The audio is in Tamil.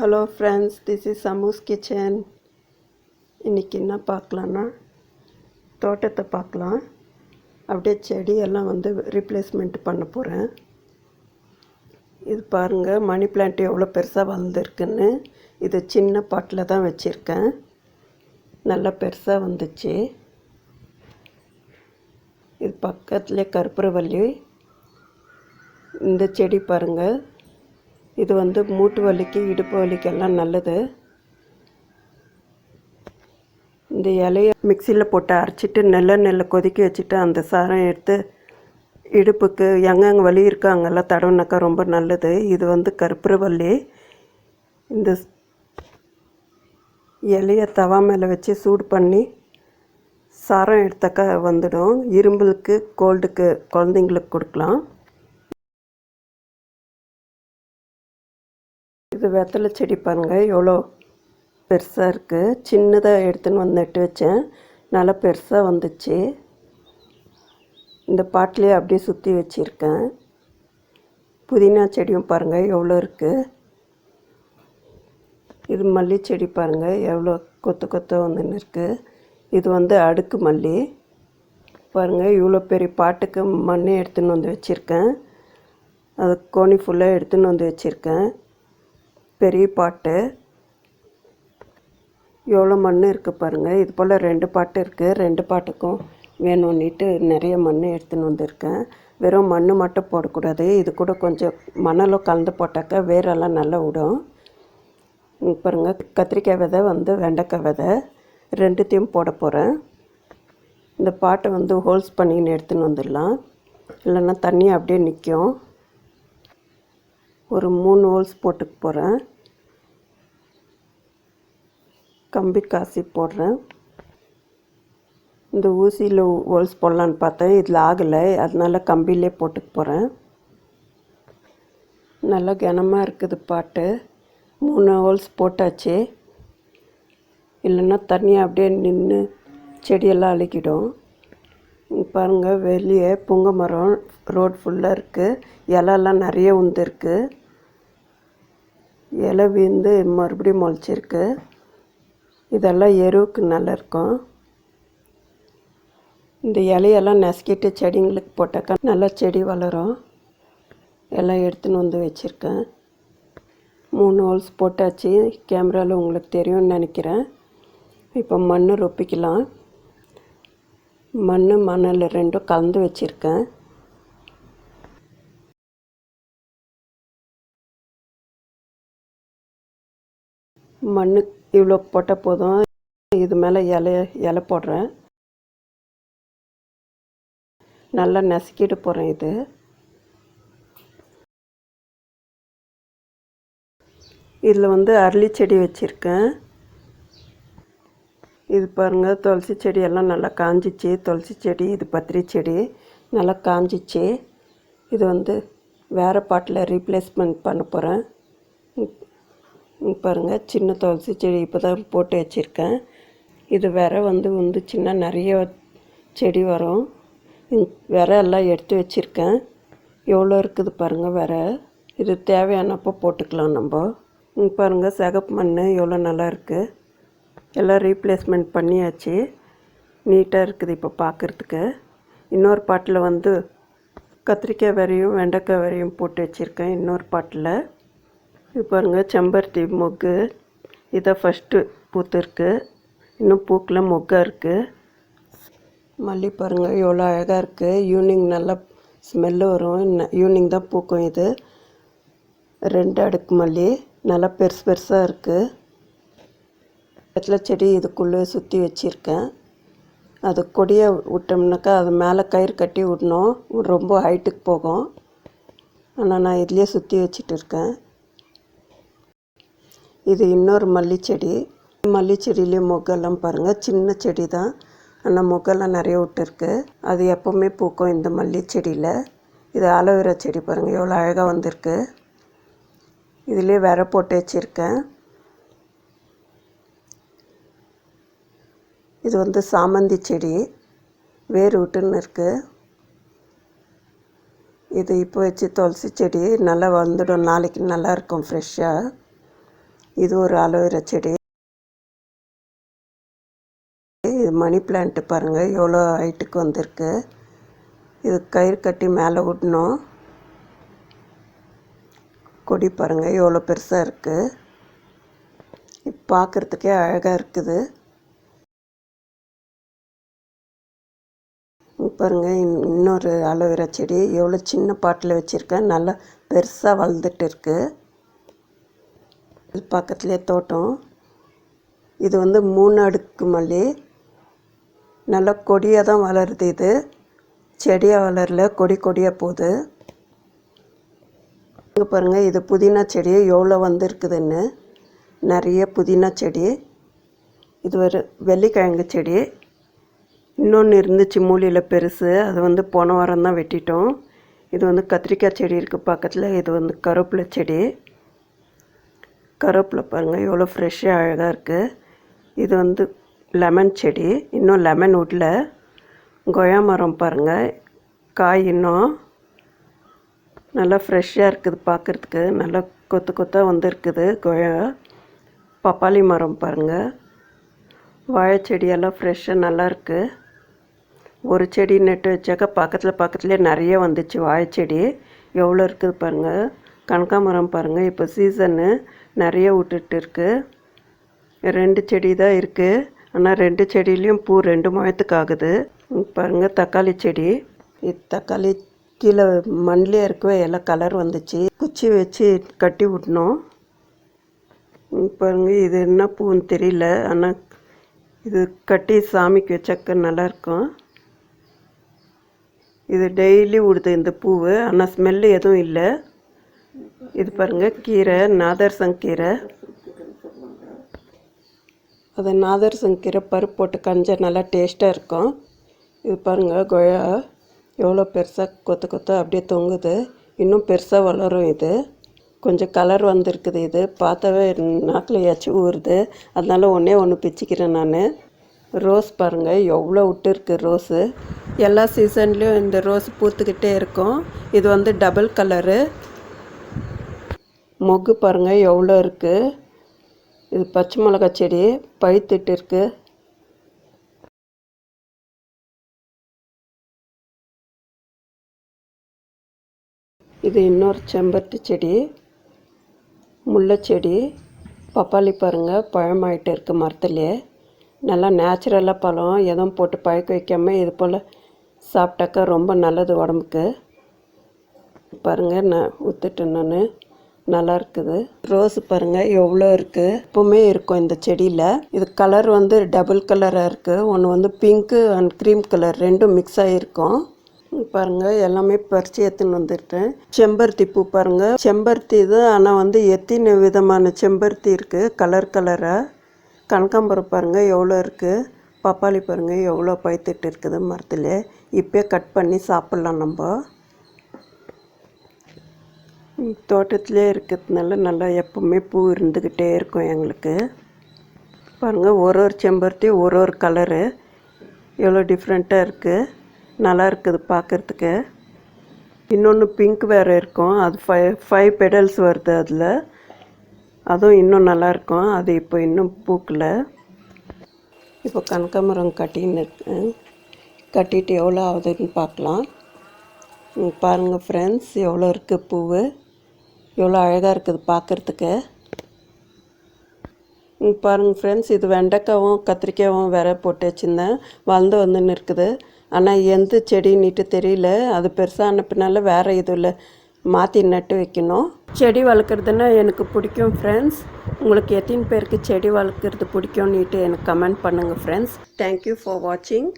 Hello friends, this is Ammu's kitchen. இன்றைக்கி என்ன பார்க்கலான்னா தோட்டத்தை பார்க்கலாம். அப்படியே செடியெல்லாம் ரீப்ளேஸ்மெண்ட் பண்ண போகிறேன். இது பாருங்கள், மணி பிளான்ட் எவ்வளோ பெருசாக வளர்ந்துருக்குன்னு. இது சின்ன பாட்டில் தான் வச்சுருக்கேன். நல்லா பெருசாக வந்துச்சு. இது பக்கத்துலேயே கற்பூரவள்ளி. இந்த செடி பாருங்கள், இது மூட்டு வலிக்கு இடுப்பு வலிக்கெல்லாம் நல்லது. இந்த இலையை மிக்சியில் போட்டு அரைச்சிட்டு நெல்லை கொதிக்க வச்சுட்டு அந்த சாரம் எடுத்து இடுப்புக்கு எங்கெங்கே வலி இருக்கோ அங்கெல்லாம் தடவுனாக்கா ரொம்ப நல்லது. இது கற்பூரவள்ளி. இந்த இலையை தவா மேலே வச்சு சூடு பண்ணி சாரம் எடுத்தாக்கா வந்துடும். இரும்பலுக்கு கோல்டுக்கு குழந்தைங்களுக்கு கொடுக்கலாம். இது வெத்தலை செடி பாருங்கள், எவ்வளோ பெருசாக இருக்குது. சின்னதாக எடுத்துன்னு நட்டு வச்சேன், நல்லா பெருசாக வந்துச்சு. இந்த பாட்டிலே அப்படியே சுற்றி வச்சுருக்கேன். புதினா செடியும் பாருங்கள் எவ்வளோ இருக்குது. இது மல்லி செடி பாருங்கள், எவ்வளோ கொத்து வந்துன்னு இருக்குது. இது அடுக்கு மல்லி பாருங்கள். இவ்வளோ பெரிய பாட்டுக்கு மண் எடுத்துன்னு வச்சுருக்கேன். அது கோணி ஃபுல்லாக எடுத்துன்னு வச்சுருக்கேன். பெரிய பாட்டு எவ்வளோ மண் இருக்குது பாருங்கள். இது போல் 2 பாட்டு இருக்குது. 2 பாட்டுக்கும் வேணும்னிட்டு நிறைய மண் எடுத்துன்னு வந்திருக்கேன். வெறும் மண் மட்டும் போடக்கூடாது, இது கூட கொஞ்சம் மணலும் கலந்து போட்டாக்கா வேரெல்லாம் நல்லா விடும். பாருங்கள், கத்திரிக்காய் விதை வெண்டைக்காய் விதை ரெண்டுத்தையும் போட போகிறேன். இந்த பாட்டை ஹோல்ஸ் பண்ணின்னு எடுத்துன்னு வந்துடலாம், இல்லைன்னா தண்ணி அப்படியே நிற்கும். ஒரு 3 ஹோல்ஸ் போட்டுக்க போகிறேன். கம்பி காசி போடுறேன். இந்த ஊசியில் ஹோல்ஸ் போடலான்னு பார்த்தேன், இதில் ஆகலை. அதனால கம்பியிலே போட்டுக்க போகிறேன். நல்லா கனமாக இருக்குது பாட்டு. 3 ஹோல்ஸ் போட்டாச்சு, இல்லைன்னா தண்ணி அப்படியே நின்று செடியெல்லாம் அழுக்கிடும். பாருங்கள், வெளியே புங்க மரம் ரோடு ஃபுல்லாக இருக்குது. இலெல்லாம் நிறைய உந்துருக்கு. இலை வீழ்ந்து மறுபடியும் முளைச்சிருக்கு. இதெல்லாம் எருவுக்கு நல்லாயிருக்கும். இந்த இலையெல்லாம் நசுக்கிட்டு செடிங்களுக்கு போட்டாக்கா நல்லா செடி வளரும். எல்லாம் எடுத்துன்னு வச்சுருக்கேன். 3 ஹோல்ஸ் போட்டாச்சு. கேமராவில் உங்களுக்கு தெரியும்னு நினைக்கிறேன். இப்போ மண் ரொப்பிக்கலாம். மணல் ரெண்டும் கலந்து வச்சுருக்கேன். மண் இவ்வளோ போட்டால் போதும். இது மேலே இலை போடுறேன். நல்லா நசுக்கிட்டு போகிறேன். இதில் அரளி செடி வச்சுருக்கேன். இது பாருங்கள், துளசி செடி எல்லாம் நல்லா காஞ்சிச்சு. துளசி செடி, இது பத்திரி செடி நல்லா காஞ்சிச்சு. இது வேறு பாட்டில் ரீப்ளேஸ்மெண்ட் பண்ண போகிறேன். பாருங்கள், சின்ன துளசி செடி இப்போ தான் போட்டு வச்சுருக்கேன். இது வேற வந்துச்சுன்னா நிறைய செடி வரும். வேற எல்லாம் எடுத்து வச்சுருக்கேன். எவ்வளோ இருக்குது பாருங்கள் வேற. இது தேவையானப்போ போட்டுக்கலாம் நம்ம. பாருங்கள், சிகப்பு மண் எவ்வளோ நல்லா இருக்குது. எல்லாம் ரீப்ளேஸ்மெண்ட் பண்ணியாச்சு. நீட்டாக இருக்குது இப்போ பார்க்குறதுக்கு. இன்னொரு பாட்டில் கத்திரிக்காய் விரையும் வெண்டைக்காய் விரையும் போட்டு வச்சுருக்கேன். இன்னொரு பாட்டில் இது பாருங்கள், செம்பருத்தி மொக்கு இதான் ஃபஸ்ட்டு பூத்துருக்கு. இன்னும் பூக்கில் மொக்காக இருக்குது. மல்லி பாருங்கள் எவ்வளோ அழகாக இருக்குது. ஈவினிங் நல்லா ஸ்மெல்லு வரும். ஈவினிங் தான் பூக்கும். இது 2 அடுக்கு மல்லி நல்லா பெருசாக இருக்குது. வெத்தலை செடி இதுக்குள்ளே சுற்றி வச்சுருக்கேன். அது கொடியை விட்டோம்னாக்கா அது மேலே கயிறு கட்டி விடணும், ரொம்ப ஹைட்டுக்கு போகும். ஆனால் நான் இதுலேயே சுற்றி வச்சுட்டு இருக்கேன். இது இன்னொரு மல்லிச்செடி. மல்லிச்செடியிலே மொக்கெல்லாம் பாருங்கள், சின்ன செடி தான், ஆனால் மொக்கெல்லாம் நிறைய விட்டுருக்கு. அது எப்போவுமே பூக்கும் இந்த மல்லிச்செடியில். இது ஆலோவேரா செடி பாருங்கள் எவ்வளோ அழகாக வந்திருக்கு. இதிலே வேற போட்டு வச்சுருக்கேன். இது சாமந்தி செடி வேர் விட்டுன்னு இருக்குது. இது இப்போ வச்சு துளசி செடி நல்லா வந்துடும். நாளைக்கு நல்லாயிருக்கும் ஃப்ரெஷ்ஷாக. இது ஒரு அலோவேரா செடி. இது மணி பிளான்ட்டு பாருங்கள் எவ்வளோ ஹைட்டுக்கு வந்திருக்கு. இது கயிறு கட்டி மேலே விடணும். கொடி பாருங்கள் எவ்வளோ பெருசாக இருக்குது. பார்க்குறதுக்கே அழகாக இருக்குது. பாருங்கள் இன்னொரு அலோவேரா செடி எவ்வளோ சின்ன பாட்டில் வச்சுருக்கேன். நல்லா பெருசாக வளர்ந்துட்டு இருக்குது. இது பக்கத்துலேயே தோட்டம். இது 3 அடுக்கு மல்லி. நல்லா கொடியாக தான் வளருது. இது செடியாக வளரல, கொடியாக போகுது. இங்கே பாருங்கள் இது புதினா செடி எவ்வளோ வந்திருக்குதுன்னு. நிறைய புதினா செடி. இது ஒரு வெள்ளிக்கிழங்கு செடி. இன்னொன்று இருந்துச்சு மூலையில் பெருசு, அது போன வாரம் தான் வெட்டிட்டோம். இது கத்திரிக்காய் செடி இருக்குது பக்கத்தில். இது கருவேப்பிலை செடி. கருவேப்பிலை பாருங்கள் எவ்வளோ ஃப்ரெஷ்ஷாக அழகாக இருக்குது. இது லெமன் செடி. இன்னும் லெமன் விடல. கொய்யா மரம் பாருங்கள், காய் இன்னும் நல்லா ஃப்ரெஷ்ஷாக இருக்குது பார்க்குறதுக்கு. நல்லா கொத்தாக வந்திருக்குது கொய்யா. பப்பாளி மரம் பாருங்கள். வாழைச்செடியெல்லாம் ஃப்ரெஷ்ஷாக நல்லாயிருக்கு. ஒரு செடி நட்டு வச்சாக்கா பக்கத்துலேயே நிறைய வந்துச்சு வாழைச்செடி. எவ்வளோ இருக்குது பாருங்கள். கனகாமரம் பாருங்கள் இப்போ சீசன்னு நிறைய விட்டுட்டு இருக்குது. 2 செடி தான் இருக்குது. ஆனால் 2 செடியிலையும் பூ 2 முழத்துக்கு ஆகுது. பாருங்கள் தக்காளி செடி. இது தக்காளி கீழே மண்ணிலே இருக்கவே எல்லாம் கலர் வந்துச்சு. குச்சி வச்சு கட்டி விடணும். பாருங்கள் இது என்ன பூன்னு தெரியல. ஆனால் இது கட்டி சாமிக்கு வச்சாக்க நல்லாயிருக்கும். இது டெய்லி விடுது இந்த பூவு. ஆனால் ஸ்மெல்லு எதுவும் இல்லை. இது பாருங்கள் கீரை, நாதர்சங்கீரை. அது நாதர்சங்கீரை பருப்பு போட்டு கஞ்ச நல்லா டேஸ்ட்டாக இருக்கும். இது பாருங்கள் கொய்யா எவ்வளோ பெருசாக கொத்த அப்படியே தொங்குது. இன்னும் பெருசாக வளரும். இது கொஞ்சம் கலர் வந்திருக்குது. இது பார்த்தாவே நாக்கில் எச்சி ஊறுது. அதனால ஒன்று பிச்சுக்கிறேன் நான். ரோஸ் பாருங்கள் எவ்வளோ விட்டுருக்கு ரோஸு. எல்லா சீசன்லேயும் இந்த ரோஸ் பூத்துக்கிட்டே இருக்கும். இது டபுள் கலரு. மொக்கு பாருங்கள் எவ்வளோ இருக்குது. இது பச்சை மிளகா செடி பழுத்துட்டு இருக்குது. இது இன்னொரு செம்பருத்தி செடி, முல்லை செடி. பப்பாளி பாருங்கள் பழமாயிட்டு இருக்குது மரத்துலேயே. நல்லா நேச்சுரலாக பழம், எதுவும் போட்டு பழக்க வைக்காமல் இது போல் சாப்பிட்டாக்கா ரொம்ப நல்லது உடம்புக்கு. பாருங்கள் நான் ஊற்றுட்டேன் நான். நல்லா இருக்குது. ரோஸ் பாருங்கள் எவ்வளோ இருக்குது. எப்பவுமே இருக்கும் இந்த செடியில். இது கலர் டபுள் கலராக இருக்குது. ஒன்று பிங்க்கு அண்ட் க்ரீம் கலர் ரெண்டும் மிக்ஸ் ஆகிருக்கும். பாருங்கள் எல்லாமே பறித்து எடுத்துன்னு வந்துட்டேன். செம்பருத்தி பூ பாருங்கள். செம்பருத்தி இது. ஆனால் எத்தனை விதமான செம்பருத்தி இருக்குது கலர் கலராக. கனகாம்பரம் பாருங்கள் எவ்வளோ இருக்குது. பப்பாளி பாருங்கள் எவ்வளோ பழுத்துட்டு இருக்குது மரத்தில். இப்போ கட் பண்ணி சாப்பிட்லாம் நம்ம. தோட்டத்திலே இருக்கிறதுனால நல்லா எப்போவுமே பூ இருந்துக்கிட்டே இருக்கும் எங்களுக்கு. பாருங்கள் ஒரு செம்பருத்தி ஒரு கலரு எவ்வளோ டிஃப்ரெண்ட்டாக இருக்குது. நல்லா இருக்குது பார்க்குறதுக்கு. இன்னொன்று பிங்க் வேறு இருக்கும். அது 5 பெடல்ஸ் வருது அதில். அதுவும் இன்னும் நல்லாயிருக்கும். அது இப்போ இன்னும் பூக்கலை. இப்போ கனகாமரம் கட்டின்னு இருக்கேன். கட்டிட்டு எவ்வளோ ஆகுதுன்னு பார்க்கலாம். பாருங்கள் ஃப்ரெண்ட்ஸ் எவ்வளோ இருக்குது பூவு. எவ்வளோ அழகாக இருக்குது பார்க்குறதுக்கு. பாருங்கள் ஃப்ரெண்ட்ஸ் இது வெண்டைக்காவும் கத்திரிக்காயும் வேற போட்டு வச்சுருந்தேன். வந்துன்னு இருக்குது. ஆனால் எந்த செடின்னுட்டு தெரியல. அது பெருசாக பின்னால் வேறு இதில் மாற்றி நட்டு வைக்கணும். செடி வளர்க்குறதுன்னா எனக்கு பிடிக்கும் ஃப்ரெண்ட்ஸ். உங்களுக்கு எத்தனை பேருக்கு செடி வளர்க்குறது பிடிக்கும்னுட்டு எனக்கு கமெண்ட் பண்ணுங்கள் ஃப்ரெண்ட்ஸ். தேங்க்யூ ஃபார் வாட்சிங்.